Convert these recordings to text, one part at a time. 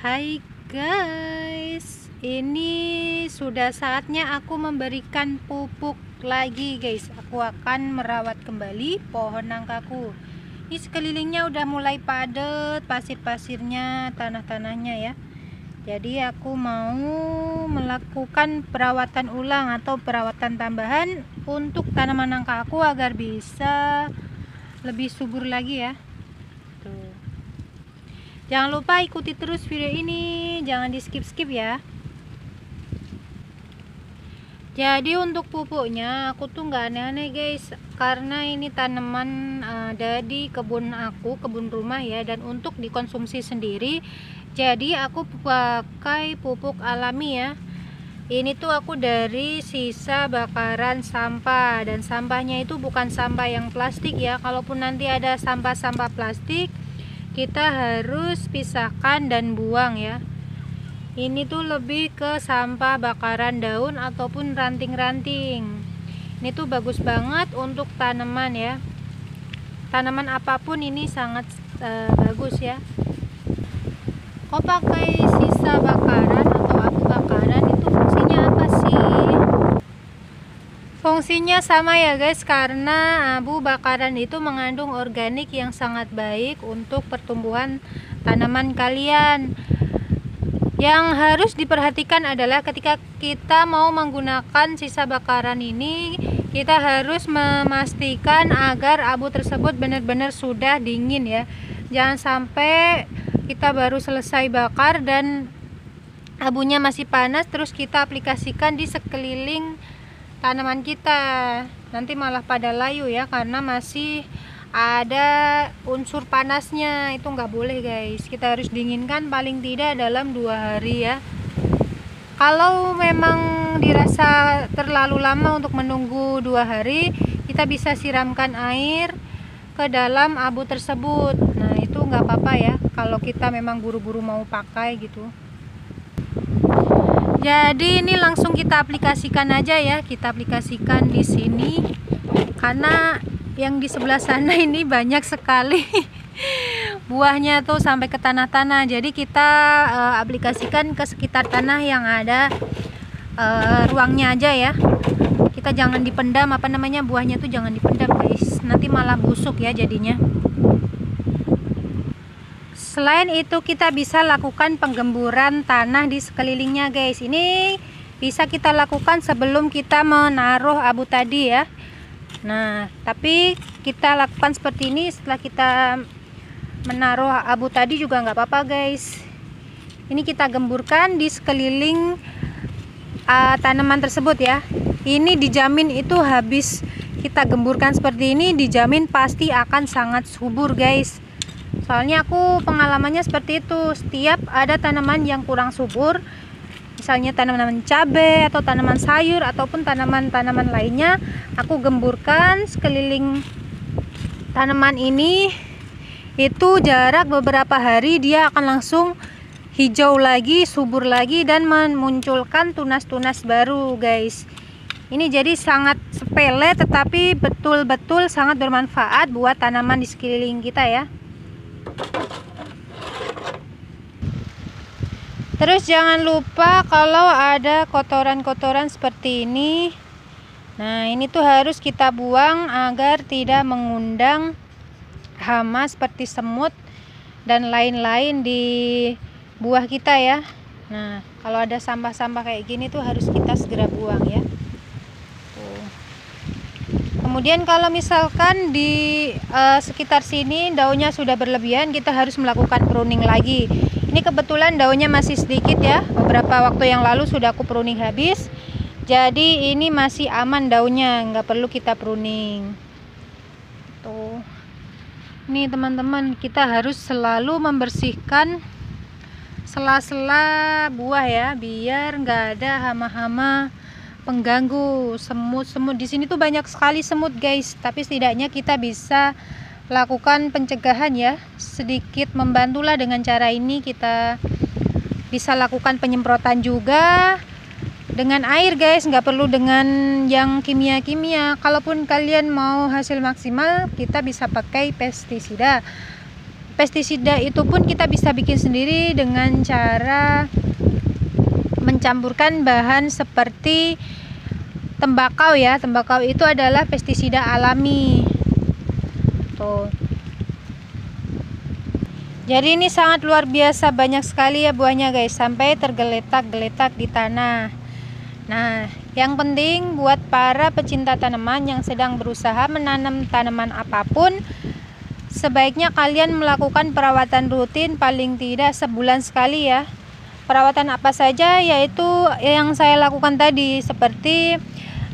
Hai guys, ini sudah saatnya aku memberikan pupuk lagi guys. Aku akan merawat kembali pohon nangkaku. Ini sekelilingnya udah mulai padat pasir-pasirnya, tanah-tanahnya ya. Jadi aku mau melakukan perawatan ulang atau perawatan tambahan untuk tanaman nangkaku agar bisa lebih subur lagi ya. Tuh. Jangan lupa ikuti terus video ini, jangan di skip-skip ya. Jadi untuk pupuknya aku tuh nggak aneh-aneh guys, karena ini tanaman ada di kebun aku, kebun rumah ya, dan untuk dikonsumsi sendiri. Jadi aku pakai pupuk alami ya. Ini tuh aku dari sisa bakaran sampah, dan sampahnya itu bukan sampah yang plastik ya. Kalaupun nanti ada sampah-sampah plastik, kita harus pisahkan dan buang ya. Ini tuh lebih ke sampah bakaran daun ataupun ranting-ranting. Ini tuh bagus banget untuk tanaman ya. Tanaman apapun ini sangat bagus ya. Kok pakai sisa bakaran atau abu bakaran itu fungsinya apa sih? Fungsinya sama ya guys, karena abu bakaran itu mengandung organik yang sangat baik untuk pertumbuhan tanaman kalian. Yang harus diperhatikan adalah ketika kita mau menggunakan sisa bakaran ini, kita harus memastikan agar abu tersebut benar-benar sudah dingin ya. Jangan sampai kita baru selesai bakar dan abunya masih panas terus kita aplikasikan di sekeliling tanaman kita, nanti malah pada layu ya, karena masih ada unsur panasnya. Itu nggak boleh guys, kita harus dinginkan paling tidak dalam 2 hari ya. Kalau memang dirasa terlalu lama untuk menunggu 2 hari, kita bisa siramkan air ke dalam abu tersebut. Nah itu nggak apa-apa ya, kalau kita memang buru-buru mau pakai gitu. Jadi ini langsung kita aplikasikan aja ya, kita aplikasikan di sini karena yang di sebelah sana ini banyak sekali buahnya tuh sampai ke tanah-tanah. Jadi kita aplikasikan ke sekitar tanah yang ada ruangnya aja ya. Kita jangan dipendam, buahnya tuh jangan dipendam guys, nanti malah busuk ya jadinya. Selain itu kita bisa lakukan penggemburan tanah di sekelilingnya guys. Ini bisa kita lakukan sebelum kita menaruh abu tadi ya. Nah tapi kita lakukan seperti ini setelah kita menaruh abu tadi juga nggak apa-apa guys. Ini kita gemburkan di sekeliling tanaman tersebut ya. Ini dijamin itu habis kita gemburkan seperti ini, dijamin pasti akan sangat subur guys. Soalnya aku pengalamannya seperti itu. Setiap ada tanaman yang kurang subur, misalnya tanaman cabai atau tanaman sayur ataupun tanaman-tanaman lainnya, aku gemburkan sekeliling tanaman ini. Itu jarak beberapa hari dia akan langsung hijau lagi, subur lagi, dan memunculkan tunas-tunas baru guys. Ini jadi sangat sepele tetapi betul-betul sangat bermanfaat buat tanaman di sekeliling kita ya. Terus jangan lupa kalau ada kotoran-kotoran seperti ini, nah ini tuh harus kita buang agar tidak mengundang hama seperti semut dan lain-lain di buah kita ya. Nah kalau ada sampah-sampah kayak gini tuh harus kita segera buang ya. Kemudian kalau misalkan di sekitar sini daunnya sudah berlebihan, kita harus melakukan pruning lagi. Ini kebetulan daunnya masih sedikit ya, beberapa waktu yang lalu sudah aku pruning habis. Jadi ini masih aman daunnya, nggak perlu kita pruning. Tuh. Nih teman-teman, kita harus selalu membersihkan sela-sela buah ya, biar nggak ada hama-hama pengganggu, semut-semut. Di sini tuh banyak sekali semut guys, tapi setidaknya kita bisa lakukan pencegahan ya, sedikit membantulah dengan cara ini. Kita bisa lakukan penyemprotan juga dengan air guys, nggak perlu dengan yang kimia-kimia. Kalaupun kalian mau hasil maksimal, kita bisa pakai pestisida. pestisida itu pun kita bisa bikin sendiri dengan cara mencampurkan bahan seperti tembakau ya. Tembakau itu adalah pestisida alami. Tuh. Jadi ini sangat luar biasa, banyak sekali ya buahnya guys, sampai tergeletak-geletak di tanah. Nah, yang penting buat para pecinta tanaman yang sedang berusaha menanam tanaman apapun, sebaiknya kalian melakukan perawatan rutin paling tidak sebulan sekali ya. Perawatan apa saja? Yaitu yang saya lakukan tadi, seperti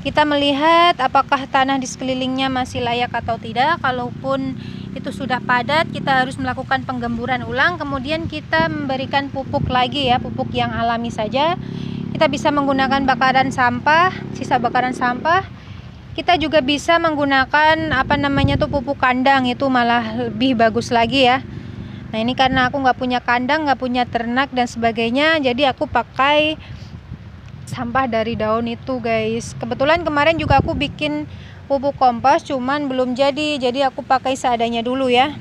kita melihat apakah tanah di sekelilingnya masih layak atau tidak. Kalaupun itu sudah padat, kita harus melakukan penggemburan ulang, kemudian kita memberikan pupuk lagi ya, pupuk yang alami saja. Kita bisa menggunakan bakaran sampah, sisa bakaran sampah. Kita juga bisa menggunakan pupuk kandang, itu malah lebih bagus lagi ya. Nah ini karena aku nggak punya kandang, nggak punya ternak dan sebagainya, jadi aku pakai sampah dari daun itu guys. Kebetulan kemarin juga aku bikin pupuk kompos, cuman belum jadi aku pakai seadanya dulu ya.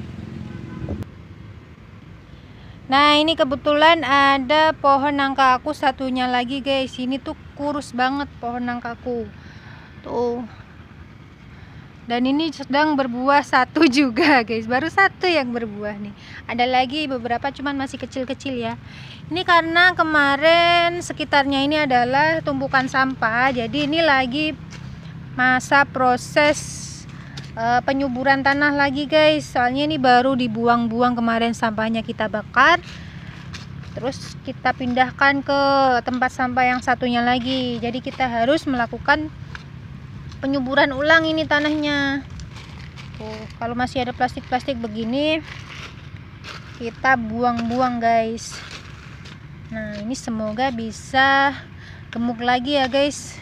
Nah ini kebetulan ada pohon nangka aku satunya lagi guys. Ini tuh kurus banget pohon nangkaku tuh, dan ini sedang berbuah satu juga guys, baru satu yang berbuah nih. Ada lagi beberapa cuman masih kecil-kecil ya. Ini karena kemarin sekitarnya ini adalah tumpukan sampah, jadi ini lagi masa proses penyuburan tanah lagi guys. Soalnya ini baru dibuang-buang kemarin, sampahnya kita bakar, terus kita pindahkan ke tempat sampah yang satunya lagi. Jadi kita harus melakukan penyuburan ulang ini tanahnya. Tuh, kalau masih ada plastik-plastik begini kita buang-buang guys. Nah ini semoga bisa gemuk lagi ya guys,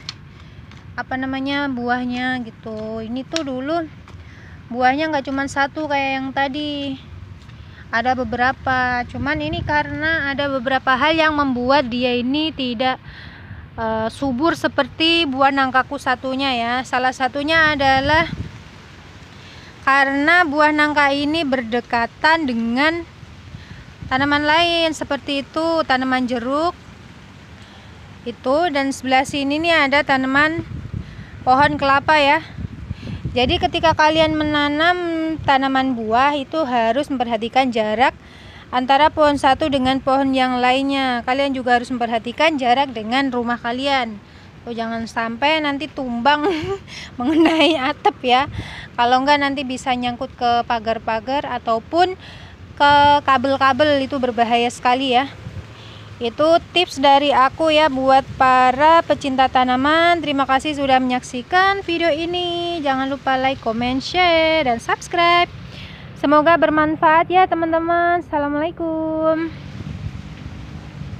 buahnya gitu. Ini tuh dulu buahnya nggak cuma satu kayak yang tadi, ada beberapa. Cuman ini karena ada beberapa hal yang membuat dia ini tidak subur seperti buah nangkaku satunya ya. Salah satunya adalah karena buah nangka ini berdekatan dengan tanaman lain, seperti itu tanaman jeruk itu, dan sebelah sini nih ada tanaman pohon kelapa ya. Jadi ketika kalian menanam tanaman buah itu harus memperhatikan jarak antara pohon satu dengan pohon yang lainnya. Kalian juga harus memperhatikan jarak dengan rumah kalian. Jangan sampai nanti tumbang mengenai atap ya. Kalau enggak nanti bisa nyangkut ke pagar-pagar ataupun ke kabel-kabel, itu berbahaya sekali ya. Itu tips dari aku ya buat para pecinta tanaman. Terima kasih sudah menyaksikan video ini. Jangan lupa like, comment, share, dan subscribe. Semoga bermanfaat ya teman-teman. Assalamualaikum.